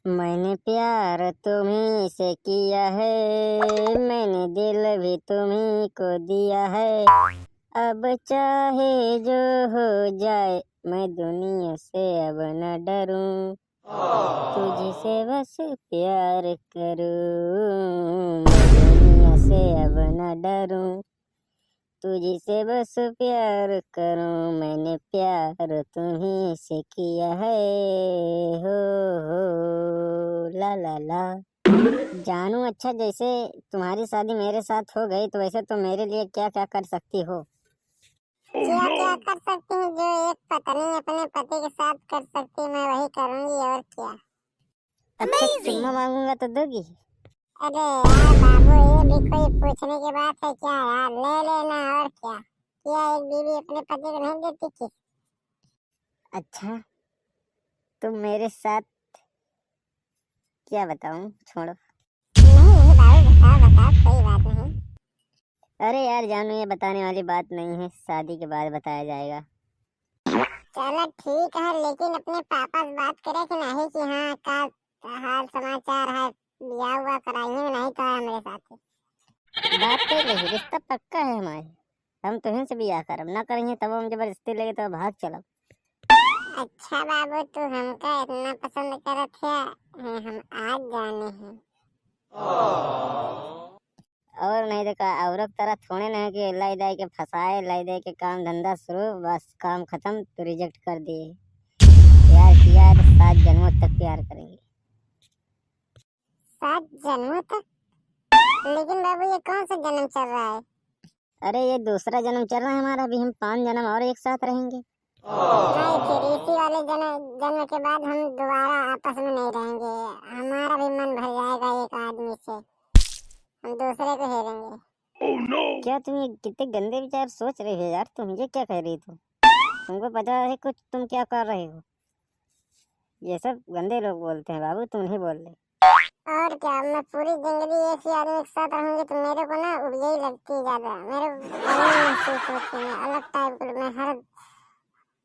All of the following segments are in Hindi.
मैंने प्यार तुम्हीं से किया है, मैंने दिल भी तुम्हीं को दिया है। अब चाहे जो हो जाए मैं दुनिया से अब न डरूं, तुझसे बस प्यार करूं, मैं दुनिया से अब न डरूं, तुझसे बस प्यार करूं, मैंने प्यार तुम्हीं से किया है। हो ला ला ला। जानू, अच्छा जैसे तुम्हारी शादी मेरे साथ हो गई तो वैसे तुम मेरे लिए क्या क्या कर सकती हो? क्या क्या कर सकती हूँ? जो एक पत्नी अपने पति के साथ कर सकती है मैं वही करूंगी, और क्या। अच्छा, चुम्मा मांगूंगा तो दोगी? अरे यार बाबू, ये भी कोई पूछने की बात है क्या यार? ले लेना, और क्या। क्या एक बीवी अपने पति को नहीं देती थी? अच्छा, तुम मेरे साथ क्या बताऊं, छोड़ो। नहीं बाबू, बताओ बताओ, कोई बात नहीं। अरे यार जानू, ये बताने वाली बात नहीं है, शादी के बाद बताया जाएगा। चलो ठीक है, लेकिन अपने पापा से बात करे कि नहीं कि हाँ का हाल समाचार है, ब्याह हुआ कराइए, नहीं कहा है मेरे साथ। बात कर ले, रिश्ता पक्का है हमारे। हम तुम्हें से ब्याह करब, ना करेंगे तब हम जबरदस्ती लेके तो भाग चलब। अच्छा बाबू, तू हमका इतना पसंद करत है, हम आज जाने हैं। और नहीं तो का औरत तरह थोड़े ना है कि लाई दाई के फंसाए, लाई दाई के काम धंधा शुरू, बस काम खत्म तो रिजेक्ट कर दिए। प्यार किया तो 7 जन्मों तक प्यार करेंगे। 7 जन्मों तक? लेकिन बाबू, ये कौन सा जन्म चल रहा है? अरे ये दूसरा जन्म चल रहा है हमारा, अभी हम 5 जन्म और एक साथ रहेंगे। नहीं, फिर इसी वाले जन्म के बाद हम दोबारा आपस में नहीं रहेंगे। हमारा भी मन भर जाएगा एक आदमी से, हम दूसरे को हेरेंगे। क्या तुम ये कितने गंदे विचार सोच रही हो यार? तुम ये क्या कह रही थी? तुमको पता है कुछ तुम क्या कर रहे हो? ये सब गंदे लोग बोलते हैं बाबू, तुम नहीं बोल रहे। और क्या, मैं पूरी जिंदगी एक ही आदमी के साथ रहूंगी तो मेरे को ना यही लगती है ज्यादा, मेरे को अलग महसूस होती है, अलग टाइप को। मैं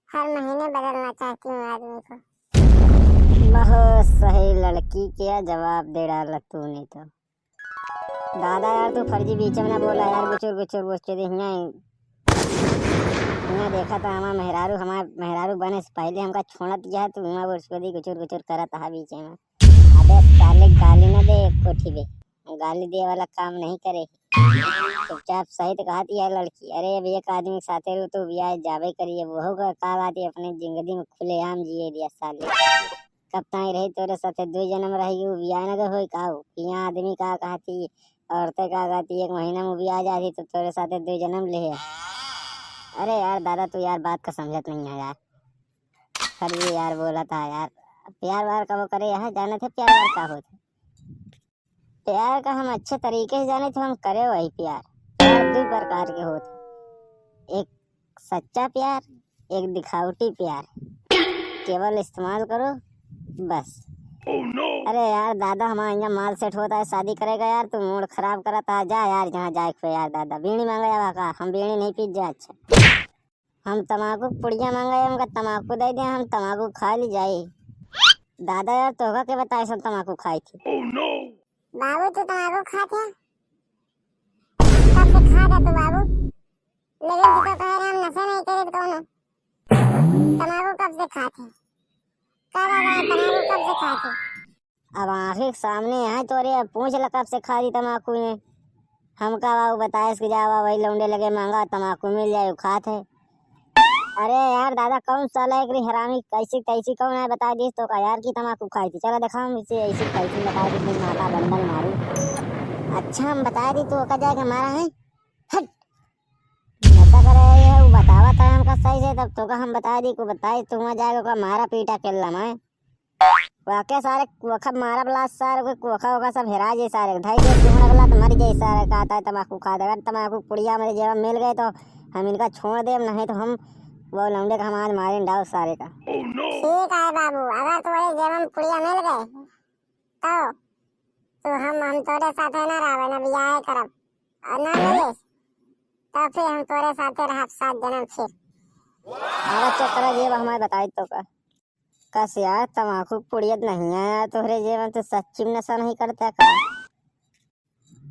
हर महीने बदलना चाहती हूँ आदमी को। बहुत सही लड़की, क्या जवाब दे डाला तूने तो। दादा यार, तू फर्जी बीच में ना बोला यार, गुचुर गुचुर गुचुर यहाँ देखा था हमारा मेहरारू बने से पहले हमका छोड़ा दिया, तू वहाँ बुरसुदी गुचुर गुचुर करत हा बीच में। अबे साले, गाली ना दे कोठी पे, गाली दे वाला काम नहीं करे। चुपचाप सही तो कहा थी यार लड़की। अरे अब एक आदमी के साथे रू तो ब्याह जावे करिए, वो का बात है, अपने जिंदगी में खुलेआम जिए दिया साले। कब ताई रही तोरे साथे 2 जन्म रही ब्याह ना होई का हो? यहाँ आदमी का कहती, औरतें का कहती, 1 महीना में ब्याह जाती तो तोरे साथे 2 जन्म ले। अरे यार दादा, तू यार बात का समझत नहीं है यार। फर्जी यार बोला था यार। प्यार वार का वो करे यहाँ जाने थे, प्यार वार का होता? प्यार का हम अच्छे तरीके से जाने थे, हम करे वही प्यार। प्यार 2 प्रकार के होते, एक सच्चा प्यार, एक दिखावटी प्यार। केवल इस्तेमाल करो बस। अरे यार दादा, हमारा यहाँ माल सेट होता है, शादी करेगा यार? तू मूड खराब करता है, जा यार जहाँ जाए पे यार। दादा बीड़ी मांगा या का? हम बीड़ी नहीं पी जा। अच्छा, हम तम्बाकू पुड़िया मांगा, हमका तम्बाकू दे दे, हम तम्बाकू खा ली जाए। दादा यार, तोहका के बताए सब तम्बाकू खाई थी? बाबू, तू तम्बाकू खाते हैं? कब से खा जा तू बाबू? लेकिन तू तो कह रहे हम नशा नहीं करे, तो कौन? तम्बाकू कब से खाते? तम्बाकू कब से खाते? अब आंखें के सामने है तो अरे पूछ ल कब से खा दी तम्बाकू ने। हमका बाबू बताए इसके जावा, वही लौंडे लगे मांगा, तम्बाकू मिल जाए वो खात है। अरे यार दादा, कौन साला एक हरामी कैसी कैसी कौन है बता दी तो का यार की तम्बाकू खाई थी? चलो देखा हम इसे ऐसी कैसी बता दी, माता बंडल मारू। अच्छा हम बता दी तो का जाके मारा है? हट, नशा करे है वो बतावा था हमका सही से, तब तो का हम बता दी को बताई तो वहाँ जाके मारा पीटा के मैं वाके सारे वखब मारा बला सारे कोखा वखा सब हेरा जाए सारे ढाई के ढूंढ बला तो मर जाए सारे। कहता है तम्बाकू खा दे, अगर तम्बाकू पुड़िया मेरे जेब मिल गए तो हम इनका छोड़ दे, नहीं तो हम वो लौंडे का हम आज मारे डाल सारे का। ठीक है बाबू, अगर तुम्हारे जेब में पुड़िया मिल गए तो हम तोरे साथ है ना रहे ना ब्याह करब, और ना मिले तो फिर हम तोरे साथ रह 7 जन्म फिर। अरे चक्कर जेब हमारे बताई तो का। कस यार तमाकू पुड़ियत नहीं है यार तोहरे जेब तो सच्ची में नशा नहीं करता का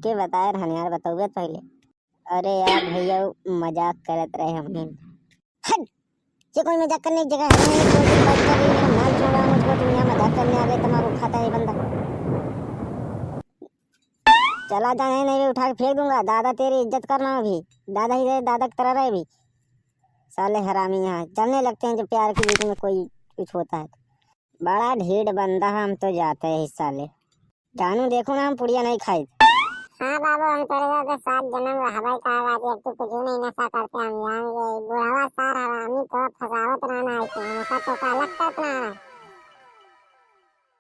के बताए रहने यार बताओ पहले। अरे यार भैया मजाक करत रहे हमने। हट ये कोई मजाक करने की जगह है नहीं। कोई भी बात कर रही है माल छोड़ा मुझको तुम यहाँ मजाक करने आ गए। तमाकू खाता है ये बंदा। चला जाए नहीं उठा के फेंक दूंगा। दादा तेरी इज्जत करना अभी। दादा ही रहे दादा की तरह रहे भी। साले हरामी यहाँ चलने लगते हैं जब प्यार के बीच में कोई कुछ होता है। बड़ा ढीठ बंदा हम तो जाते हैं इस साले। जानू देखो ना हम पुड़िया नहीं खाई। हाँ बाबू हम तेरे के साथ जन्म हवाई कहा अब तो कुछ नहीं नशा करते हम जाएंगे बुढ़ावा सार हरामी तो फसावत रहना है नशा तो का लगता है अपना